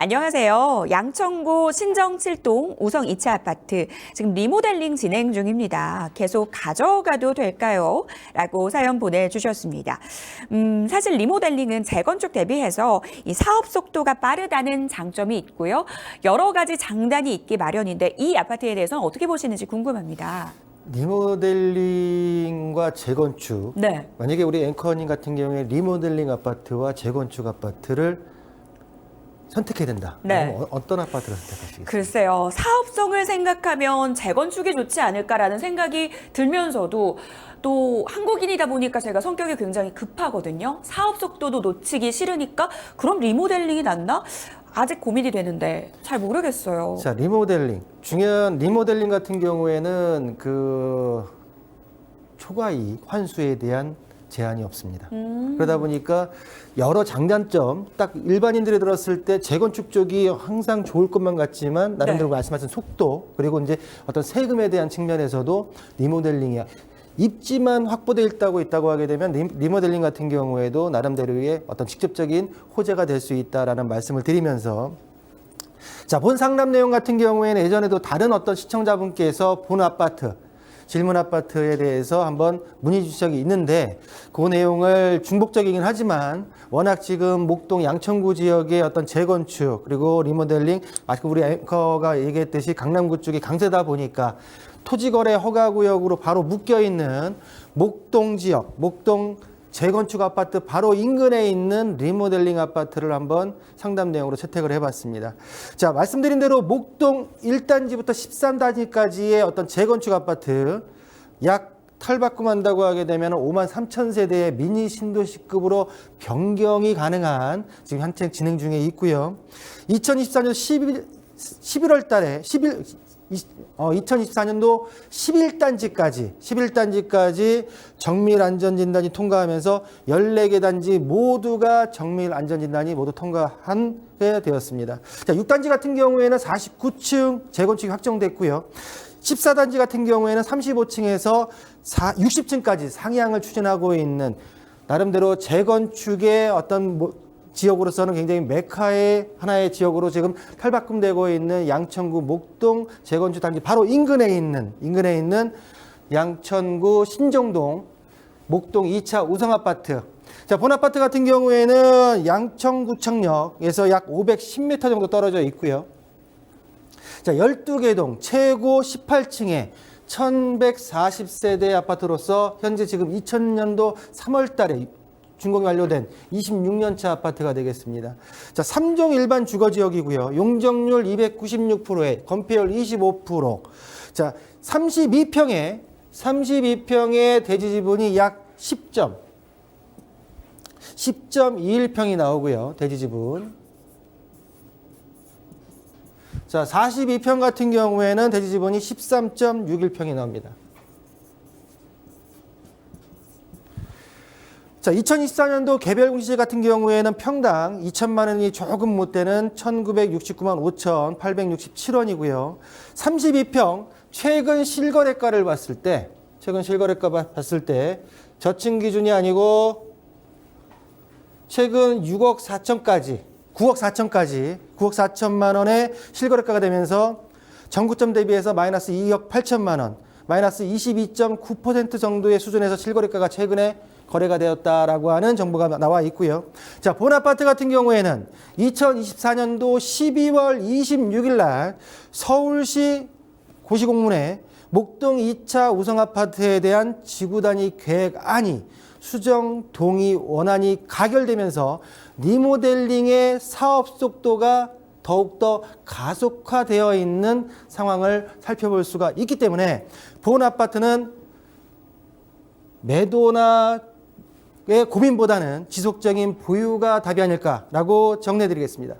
안녕하세요. 양천구 신정 7동 우성 2차 아파트 지금 리모델링 진행 중입니다. 계속 가져가도 될까요? 라고 사연 보내주셨습니다. 사실 리모델링은 재건축 대비해서 이 사업 속도가 빠르다는 장점이 있고요. 여러 가지 장단이 있기 마련인데 이 아파트에 대해서는 어떻게 보시는지 궁금합니다. 리모델링과 재건축. 네. 만약에 우리 앵커님 같은 경우에 리모델링 아파트와 재건축 아파트를 선택해야 된다. 네. 어떤 아파트를 선택하시겠어요? 글쎄요. 사업성을 생각하면 재건축이 좋지 않을까라는 생각이 들면서도 또 한국인이다 보니까 제가 성격이 굉장히 급하거든요. 사업 속도도 놓치기 싫으니까 그럼 리모델링이 낫나? 아직 고민이 되는데 잘 모르겠어요. 자, 리모델링. 중요한 리모델링 같은 경우에는 그 초과이익 환수에 대한 제한이 없습니다. 그러다 보니까 여러 장단점, 딱 일반인들이 들었을 때 재건축 쪽이 항상 좋을 것만 같지만 나름대로 네. 말씀하신 속도, 그리고 이제 어떤 세금에 대한 측면에서도 리모델링이 입지만 확보되어 있다고 하게 되면 리모델링 같은 경우에도 나름대로의 어떤 직접적인 호재가 될 수 있다라는 말씀을 드리면서, 자, 본 상담 내용 같은 경우에는 예전에도 다른 어떤 시청자분께서 본 아파트, 질문 아파트에 대해서 한번 문의 주신 적이 있는데, 그 내용을 중복적이긴 하지만 워낙 지금 목동 양천구 지역의 어떤 재건축 그리고 리모델링, 아까 우리 앵커가 얘기했듯이 강남구 쪽이 강세다 보니까 토지거래 허가구역으로 바로 묶여있는 목동 지역, 목동 재건축 아파트 바로 인근에 있는 리모델링 아파트를 한번 상담 내용으로 채택을 해봤습니다. 자, 말씀드린 대로 목동 1단지부터 13단지까지의 어떤 재건축 아파트 약 탈바꿈한다고 하게 되면 5만 3천 세대의 미니 신도시급으로 변경이 가능한 지금 현재 진행 중에 있고요. 2024년 11월 달에 2024년도 11단지까지 정밀 안전진단이 통과하면서 14개 단지 모두가 정밀 안전진단이 모두 통과하게 되었습니다. 자, 6단지 같은 경우에는 49층 재건축이 확정됐고요. 14단지 같은 경우에는 35층에서 60층까지 상향을 추진하고 있는 나름대로 재건축의 어떤 지역으로서는 굉장히 메카의 하나의 지역으로 지금 탈바꿈되고 있는 양천구 목동 재건축 단지 바로 인근에 있는 양천구 신정동 목동 2차 우성 아파트. 자, 본 아파트 같은 경우에는 양천구청역에서 약 510m 정도 떨어져 있고요. 자, 12개 동 최고 18층에 1140세대 아파트로서 현재 지금 2000년도 3월 달에 준공이 완료된 26년차 아파트가 되겠습니다. 자, 3종 일반 주거지역이고요. 용적률 296%에 건폐율 25%. 자, 32평의 대지 지분이 약 10.21평이 나오고요. 대지 지분. 자, 42평 같은 경우에는 대지 지분이 13.61평이 나옵니다. 자, 2024년도 개별 공시 같은 경우에는 평당 2천만 원이 조금 못 되는 1,969만 5,867원이고요. 32평 최근 실거래가를 봤을 때 저층 기준이 아니고 최근 9억 4천만 원의 실거래가가 되면서 전고점 대비해서 마이너스 2억 8천만 원, 마이너스 22.9% 정도의 수준에서 실거래가가 최근에 거래가 되었다라고 하는 정보가 나와 있고요. 자, 본 아파트 같은 경우에는 2024년도 12월 26일 날 서울시 고시공문에 목동 2차 우성 아파트에 대한 지구 단위 계획안이 수정 동의 원안이 가결되면서 리모델링의 사업 속도가 더욱더 가속화되어 있는 상황을 살펴볼 수가 있기 때문에 본 아파트는 매도나 고민보다는 지속적인 보유가 답이 아닐까라고 정리해드리겠습니다.